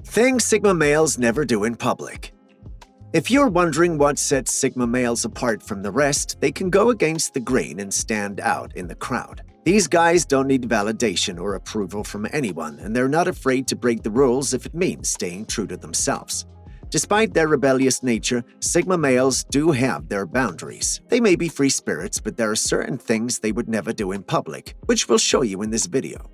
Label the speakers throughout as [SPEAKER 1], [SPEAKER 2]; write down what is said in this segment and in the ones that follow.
[SPEAKER 1] Things Sigma males never do in public. If you're wondering what sets Sigma males apart from the rest, they can go against the grain and stand out in the crowd. These guys don't need validation or approval from anyone, and they're not afraid to break the rules if it means staying true to themselves. Despite their rebellious nature, Sigma males do have their boundaries. They may be free spirits, but there are certain things they would never do in public, which we'll show you in this video.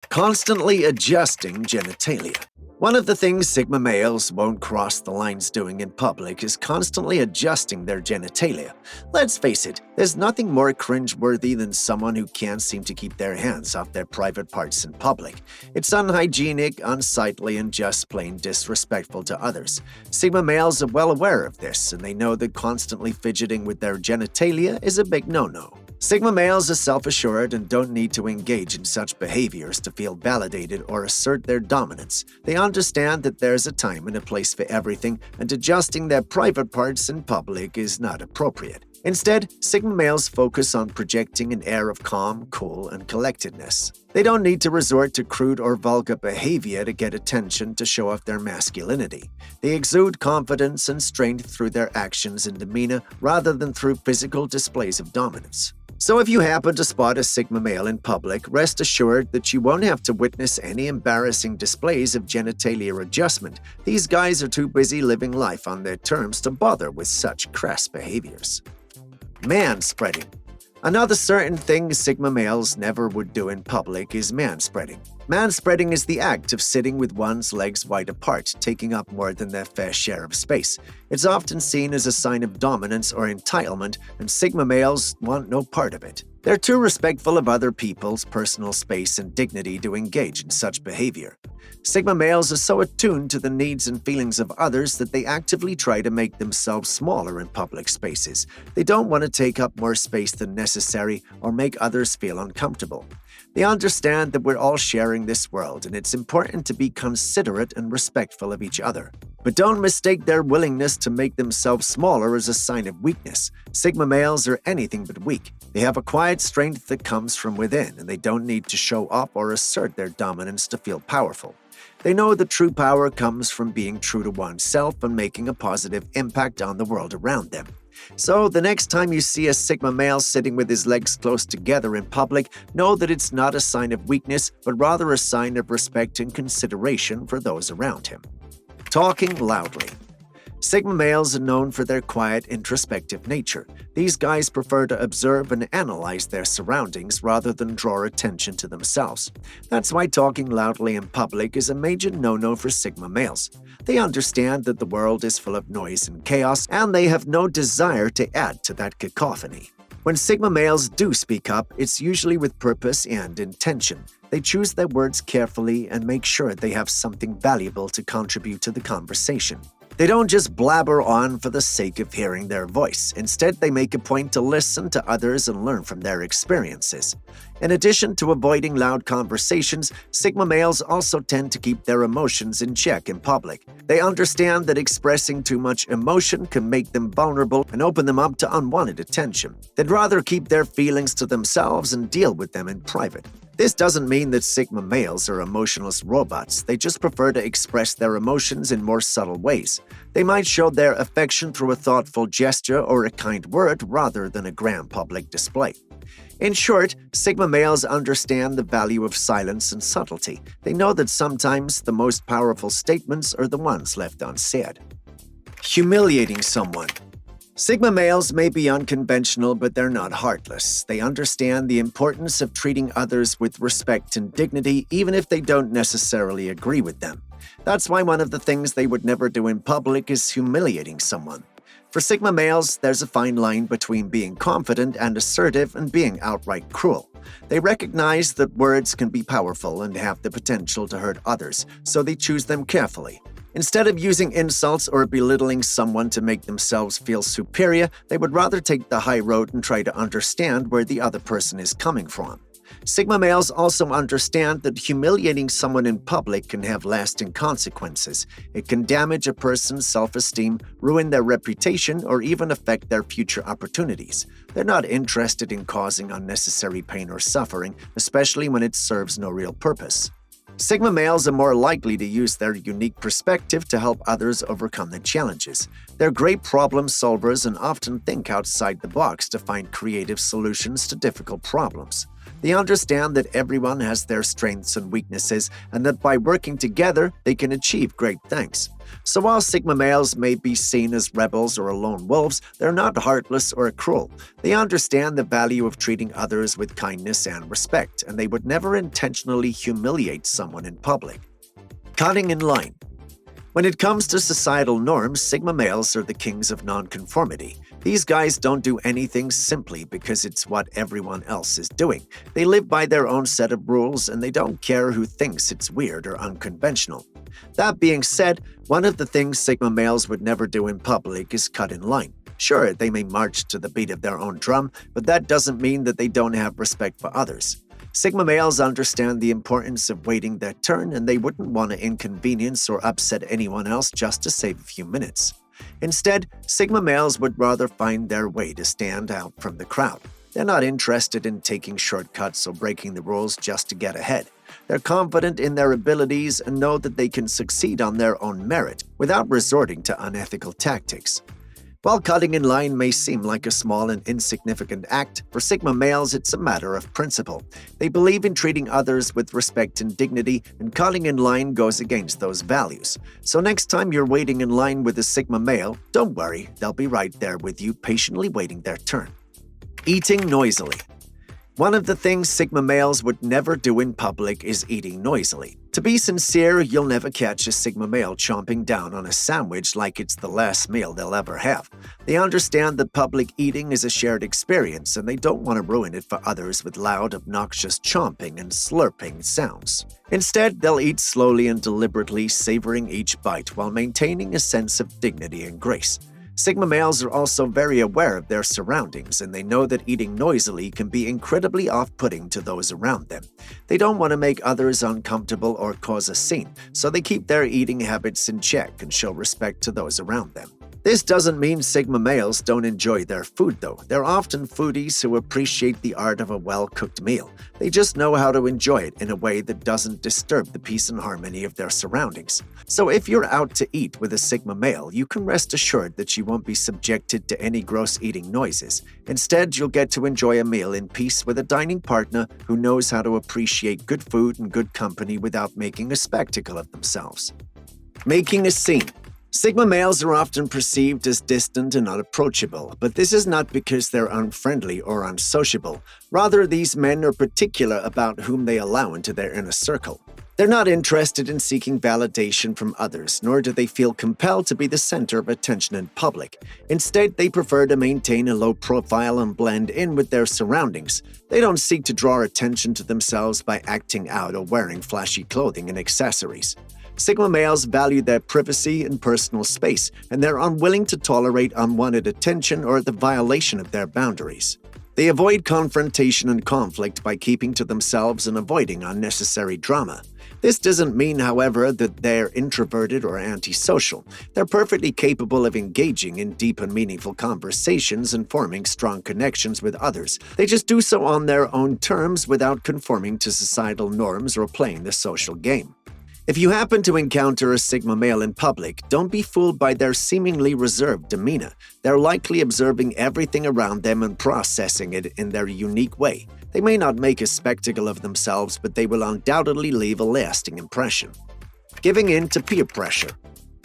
[SPEAKER 1] Constantly adjusting genitalia. One of the things Sigma males won't cross the lines doing in public is constantly adjusting their genitalia. Let's face it, there's nothing more cringeworthy than someone who can't seem to keep their hands off their private parts in public. It's unhygienic, unsightly, and just plain disrespectful to others. Sigma males are well aware of this, and they know that constantly fidgeting with their genitalia is a big no-no. Sigma males are self-assured and don't need to engage in such behaviors to feel validated or assert their dominance. They understand that there's a time and a place for everything, and adjusting their private parts in public is not appropriate. Instead, Sigma males focus on projecting an air of calm, cool, and collectedness. They don't need to resort to crude or vulgar behavior to get attention to show off their masculinity. They exude confidence and strength through their actions and demeanor rather than through physical displays of dominance. So if you happen to spot a Sigma male in public, rest assured that you won't have to witness any embarrassing displays of genitalia adjustment. These guys are too busy living life on their terms to bother with such crass behaviors. Man-spreading. Another certain thing Sigma males never would do in public is man-spreading. Man-spreading is the act of sitting with one's legs wide apart, taking up more than their fair share of space. It's often seen as a sign of dominance or entitlement, and Sigma males want no part of it. They're too respectful of other people's personal space and dignity to engage in such behavior. Sigma males are so attuned to the needs and feelings of others that they actively try to make themselves smaller in public spaces. They don't want to take up more space than necessary or make others feel uncomfortable. They understand that we're all sharing this world, and it's important to be considerate and respectful of each other. But don't mistake their willingness to make themselves smaller as a sign of weakness. Sigma males are anything but weak. They have a quiet strength that comes from within, and they don't need to show up or assert their dominance to feel powerful. They know that true power comes from being true to oneself and making a positive impact on the world around them. So the next time you see a Sigma male sitting with his legs close together in public, know that it's not a sign of weakness, but rather a sign of respect and consideration for those around him. Talking loudly. Sigma males are known for their quiet, introspective nature. These guys prefer to observe and analyze their surroundings rather than draw attention to themselves. That's why talking loudly in public is a major no-no for Sigma males. They understand that the world is full of noise and chaos, and they have no desire to add to that cacophony. When Sigma males do speak up, it's usually with purpose and intention. They choose their words carefully and make sure they have something valuable to contribute to the conversation. They don't just blabber on for the sake of hearing their voice. Instead, they make a point to listen to others and learn from their experiences. In addition to avoiding loud conversations, Sigma males also tend to keep their emotions in check in public. They understand that expressing too much emotion can make them vulnerable and open them up to unwanted attention. They'd rather keep their feelings to themselves and deal with them in private. This doesn't mean that Sigma males are emotionless robots. They just prefer to express their emotions in more subtle ways. They might show their affection through a thoughtful gesture or a kind word rather than a grand public display. In short, Sigma males understand the value of silence and subtlety. They know that sometimes the most powerful statements are the ones left unsaid. Humiliating someone. Sigma males may be unconventional, but they're not heartless. They understand the importance of treating others with respect and dignity, even if they don't necessarily agree with them. That's why one of the things they would never do in public is humiliating someone. For Sigma males, there's a fine line between being confident and assertive and being outright cruel. They recognize that words can be powerful and have the potential to hurt others, so they choose them carefully. Instead of using insults or belittling someone to make themselves feel superior, they would rather take the high road and try to understand where the other person is coming from. Sigma males also understand that humiliating someone in public can have lasting consequences. It can damage a person's self-esteem, ruin their reputation, or even affect their future opportunities. They're not interested in causing unnecessary pain or suffering, especially when it serves no real purpose. Sigma males are more likely to use their unique perspective to help others overcome their challenges. They're great problem solvers and often think outside the box to find creative solutions to difficult problems. They understand that everyone has their strengths and weaknesses, and that by working together, they can achieve great things. So while Sigma males may be seen as rebels or lone wolves, they're not heartless or cruel. They understand the value of treating others with kindness and respect, and they would never intentionally humiliate someone in public. Cutting in line. When it comes to societal norms, Sigma males are the kings of nonconformity. These guys don't do anything simply because it's what everyone else is doing. They live by their own set of rules, and they don't care who thinks it's weird or unconventional. That being said, one of the things Sigma males would never do in public is cut in line. Sure, they may march to the beat of their own drum, but that doesn't mean that they don't have respect for others. Sigma males understand the importance of waiting their turn, and they wouldn't want to inconvenience or upset anyone else just to save a few minutes. Instead, Sigma males would rather find their way to stand out from the crowd. They're not interested in taking shortcuts or breaking the rules just to get ahead. They're confident in their abilities and know that they can succeed on their own merit without resorting to unethical tactics. While cutting in line may seem like a small and insignificant act, for Sigma males it's a matter of principle. They believe in treating others with respect and dignity, and cutting in line goes against those values. So next time you're waiting in line with a Sigma male, don't worry, they'll be right there with you, patiently waiting their turn. Eating noisily. One of the things Sigma males would never do in public is eating noisily. To be sincere, you'll never catch a Sigma male chomping down on a sandwich like it's the last meal they'll ever have. They understand that public eating is a shared experience, and they don't want to ruin it for others with loud, obnoxious chomping and slurping sounds. Instead, they'll eat slowly and deliberately, savoring each bite while maintaining a sense of dignity and grace. Sigma males are also very aware of their surroundings, and they know that eating noisily can be incredibly off-putting to those around them. They don't want to make others uncomfortable or cause a scene, so they keep their eating habits in check and show respect to those around them. This doesn't mean Sigma males don't enjoy their food, though. They're often foodies who appreciate the art of a well-cooked meal. They just know how to enjoy it in a way that doesn't disturb the peace and harmony of their surroundings. So if you're out to eat with a Sigma male, you can rest assured that you won't be subjected to any gross eating noises. Instead, you'll get to enjoy a meal in peace with a dining partner who knows how to appreciate good food and good company without making a spectacle of themselves. Making a scene. Sigma males are often perceived as distant and unapproachable, but this is not because they're unfriendly or unsociable. Rather, these men are particular about whom they allow into their inner circle. They're not interested in seeking validation from others, nor do they feel compelled to be the center of attention in public. Instead, they prefer to maintain a low profile and blend in with their surroundings. They don't seek to draw attention to themselves by acting out or wearing flashy clothing and accessories. Sigma males value their privacy and personal space, and they're unwilling to tolerate unwanted attention or the violation of their boundaries. They avoid confrontation and conflict by keeping to themselves and avoiding unnecessary drama. This doesn't mean, however, that they're introverted or antisocial. They're perfectly capable of engaging in deep and meaningful conversations and forming strong connections with others. They just do so on their own terms without conforming to societal norms or playing the social game. If you happen to encounter a Sigma male in public, don't be fooled by their seemingly reserved demeanor. They're likely observing everything around them and processing it in their unique way. They may not make a spectacle of themselves, but they will undoubtedly leave a lasting impression. Giving in to peer pressure.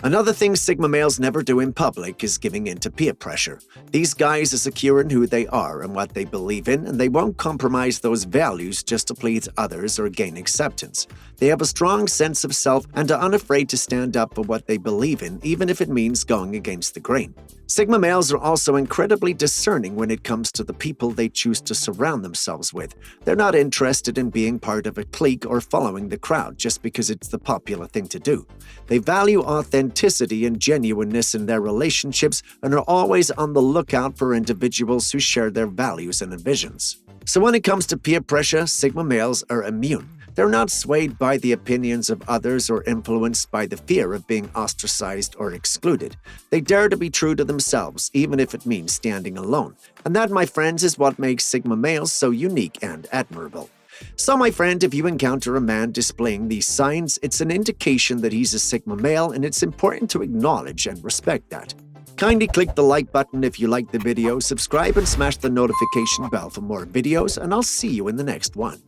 [SPEAKER 1] Another thing Sigma males never do in public is giving in to peer pressure. These guys are secure in who they are and what they believe in, and they won't compromise those values just to please others or gain acceptance. They have a strong sense of self and are unafraid to stand up for what they believe in, even if it means going against the grain. Sigma males are also incredibly discerning when it comes to the people they choose to surround themselves with. They're not interested in being part of a clique or following the crowd just because it's the popular thing to do. They value authenticity and genuineness in their relationships and are always on the lookout for individuals who share their values and visions. So when it comes to peer pressure, Sigma males are immune. They're not swayed by the opinions of others or influenced by the fear of being ostracized or excluded. They dare to be true to themselves, even if it means standing alone. And that, my friends, is what makes Sigma males so unique and admirable. So, my friend, if you encounter a man displaying these signs, it's an indication that he's a Sigma male, and it's important to acknowledge and respect that. Kindly click the like button if you liked the video, subscribe and smash the notification bell for more videos, and I'll see you in the next one.